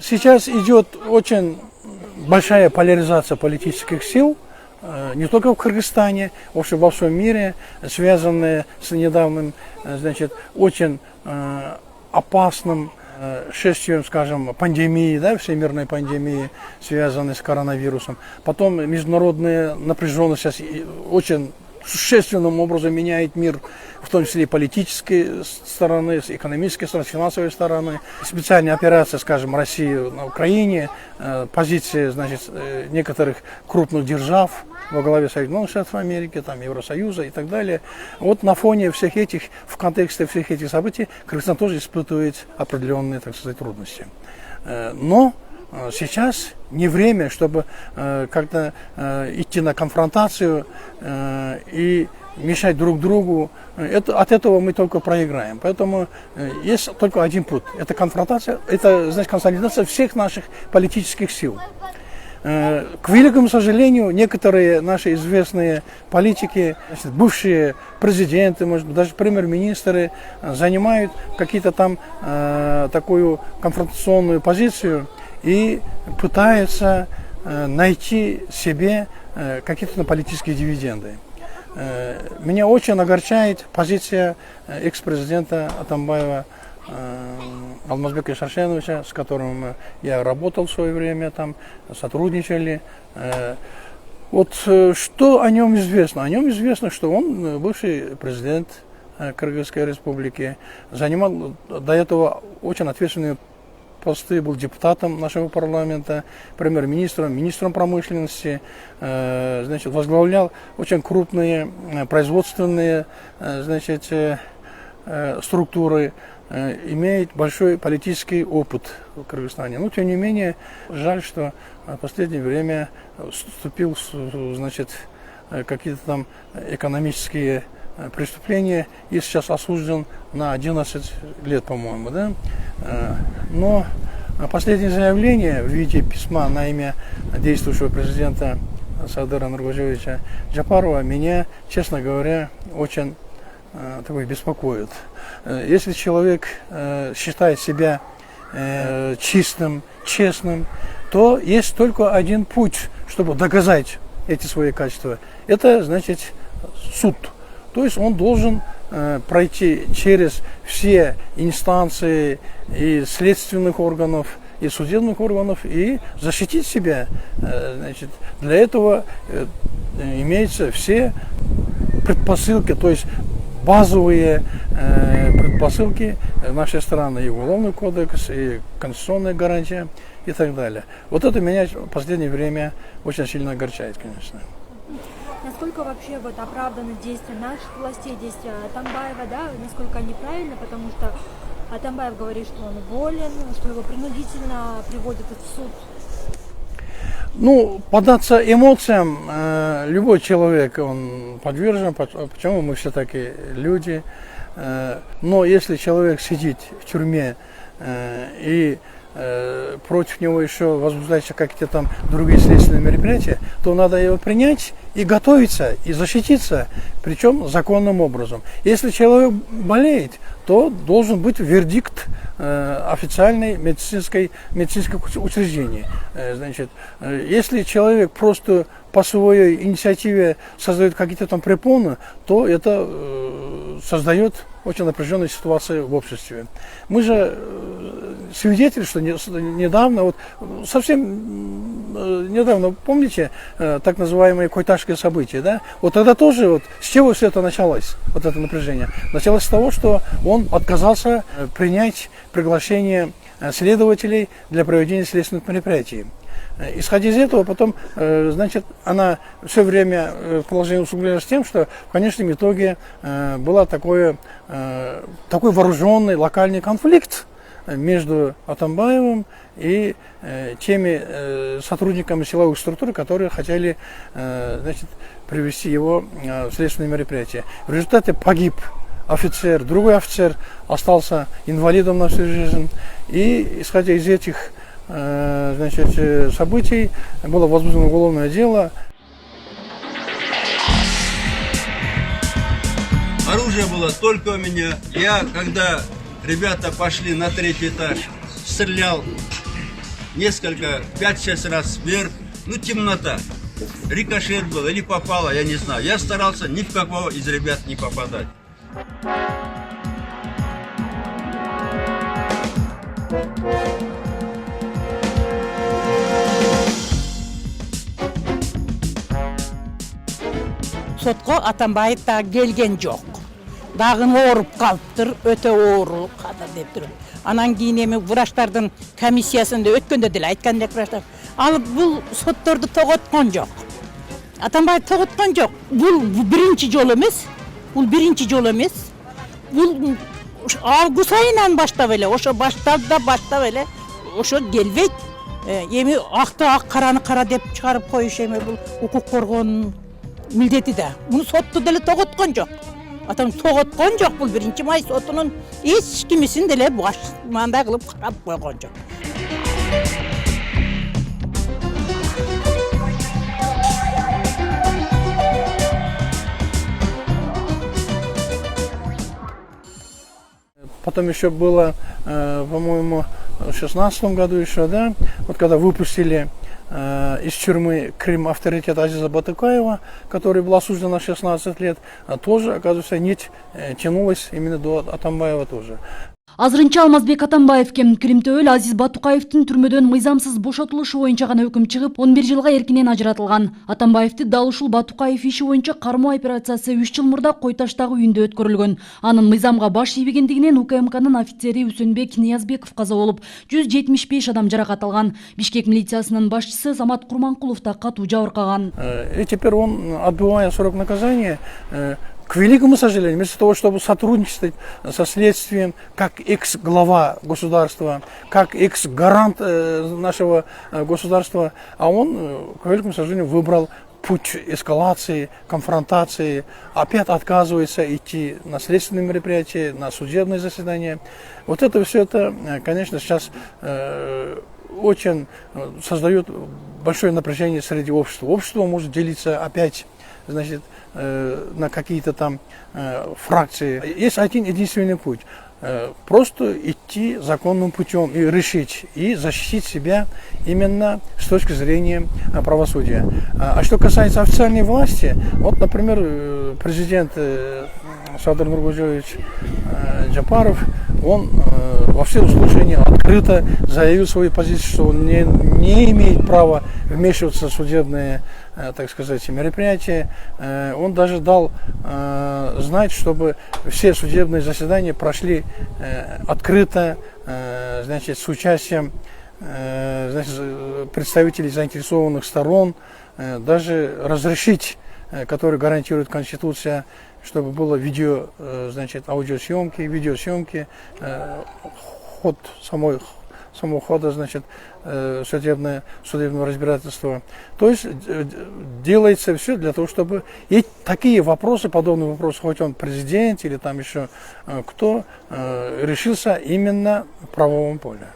Сейчас идет очень большая поляризация политических сил, не только в Кыргызстане, вообще во всем мире, связанная с недавним, значит, очень опасным шествием, скажем, пандемии, да, всемирной пандемии, связанной с коронавирусом. Потом международная напряженность сейчас очень существенным образом меняет мир, в том числе и политической стороны, с экономической стороны, с финансовой стороны. Специальная операция, скажем, России на Украине, позиции, значит, некоторых крупных держав во главе Соединенных Штатов Америки, там, Евросоюза и так далее. Вот на фоне всех этих, в контексте всех этих событий, Кыргызстан тоже испытывает определенные, так сказать, трудности. Но сейчас не время, чтобы как-то идти на конфронтацию и мешать друг другу. От этого мы только проиграем. Поэтому есть только один путь. Это конфронтация, это, значит, консолидация всех наших политических сил. К великому сожалению, некоторые наши известные политики, значит, бывшие президенты, может быть, даже премьер-министры занимают какие-то там такую конфронтационную позицию и пытаются найти себе какие-то политические дивиденды. Меня очень огорчает позиция экс-президента Атамбаева Алмазбека Шаршеновича, с которым я работал в свое время, там сотрудничали. Вот что о нем известно? О нем известно, что он бывший президент Кыргызской республики, занимал до этого очень ответственные посты, был депутатом нашего парламента, премьер-министром, министром промышленности, значит, возглавлял очень крупные производственные, значит, структуры, имеет большой политический опыт в Кыргызстане. Но, тем не менее, жаль, что в последнее время вступил, значит, какие-то там экономические преступления и сейчас осужден на 11 лет, по-моему, да? Но последнее заявление в виде письма на имя действующего президента Садыра Нургожевича Джапарова меня, честно говоря, очень такой беспокоит. Если человек считает себя чистым, честным, то есть только один путь, чтобы доказать эти свои качества. Это, значит, суд. То есть он должен пройти через все инстанции и следственных органов, и судебных органов, и защитить себя. Значит, для этого имеются все предпосылки, то есть базовые предпосылки нашей страны, и Уголовный кодекс, и конституционная гарантия, и так далее. Вот это меня в последнее время очень сильно огорчает, конечно. Насколько вообще вот оправданы действия наших властей, действия Атамбаева, да, насколько они правильны, потому что Атамбаев говорит, что он болен, что его принудительно приводят в суд. Ну, поддаться эмоциям любой человек, он подвержен, почему мы все такие люди. Но если человек сидит в тюрьме и против него еще возбуждаются какие-то там другие следственные мероприятия, то надо его принять и готовиться, и защититься, причем законным образом. Если человек болеет, то должен быть вердикт официальной медицинского учреждения. Значит, если человек просто по своей инициативе создает какие-то там препоны, то это создает очень напряженную ситуацию в обществе. Мы же свидетели, что недавно, вот совсем недавно, помните, так называемые койташские события, да? Вот тогда тоже, вот, с чего все это началось, вот это напряжение? Началось с того, что он отказался принять приглашение следователей для проведения следственных мероприятий. Исходя из этого, потом, значит, она все время положение усугублялось тем, что в конечном итоге был такой вооруженный локальный конфликт между Атамбаевым и теми сотрудниками силовых структур, которые хотели, значит, привести его в следственные мероприятия. В результате погиб офицер, другой офицер остался инвалидом на всю жизнь. И, исходя из этих, значит, событий, было возбуждено уголовное дело. Оружие было только у меня. Я, когда ребята пошли на 3-й этаж, стрелял несколько, 5-6 раз вверх, ну темнота. Рикошет был или попало, я не знаю. Я старался ни в какого из ребят не попадать. Сотко Атамбаев да келген жок. Дагы ооруп калыптыр, өтө оорулук ката деп тур. Анан кийин эми врачтардын комиссиясында өткөндө деле айткандек врачтар, ал бул сотторду тоготкон жок. Атамбаев тоготкон жок. Бул биринчи жолу эмес. Бул биринчи жолу эмес. Бул август айынан баштап эле, ошо баштап эле, ошо келбейт. Эми акты ак, караны кара деп чыгарып коюш эми бул укук коргоонун милдети да. Муну сотту деле тоготкон жок. Атам тоготкон жок, бул 1-май сотунун эч кимисин деле мандай кылып карап койгон жок. Потом еще было, по-моему, в 2016 году еще, да, вот когда выпустили из тюрьмы Крым авторитет Азиза Батыкаева, который был осужден на 16 лет, тоже, оказывается, нить тянулась именно до Атамбаева тоже. Азырынча Алмазбек Атамбаевке Кримтөөл Азиз Батукаевдин түрмөдөн мыйзамсыз бошотулушу боюнча гана өкүм чыгып, 11 жылга эркинен ажыратылган. Атамбаевди дал ушул Батукаев иши боюнча кармоо операциясы 3 жыл мурда Койташтагы үйүндө өткөрүлгөн. Анын мыйзамга баш ийбегендигинен УКМКнын офицери Үсөнбек Ниязбеков каза болуп, 175 адам жаракат алган. Бишкек милициясынын башчысы Самат Курманкулов да катуу жабыркаган. И теперь он, отбывая срок наказания, к великому сожалению, вместо того, чтобы сотрудничать со следствием, как экс-глава государства, как экс-гарант нашего государства, а он, к великому сожалению, выбрал путь эскалации, конфронтации, опять отказывается идти на следственные мероприятия, на судебные заседания. Вот это все это, конечно, сейчас очень создает большое напряжение среди общества. Общество может делиться опять, значит, на какие-то там фракции. Есть один единственный путь. Просто идти законным путем и решить, и защитить себя именно с точки зрения правосудия. А что касается официальной власти, вот, например, президент Садыр Нургузевич Джапаров, он во всеуслышание открыто заявил свою позицию, что он не имеет права вмешиваться в судебные, так сказать, мероприятия. Он даже дал знать, чтобы все судебные заседания прошли открыто, значит, с участием, значит, представителей заинтересованных сторон, даже разрешить, который гарантирует Конституция, чтобы было видео, значит, аудиосъемки, видеосъемки, ход самого хода, значит, судебного разбирательства. То есть делается все для того, чтобы и такие вопросы, подобные вопросы, хоть он президент или там еще кто, решился именно в правовом поле.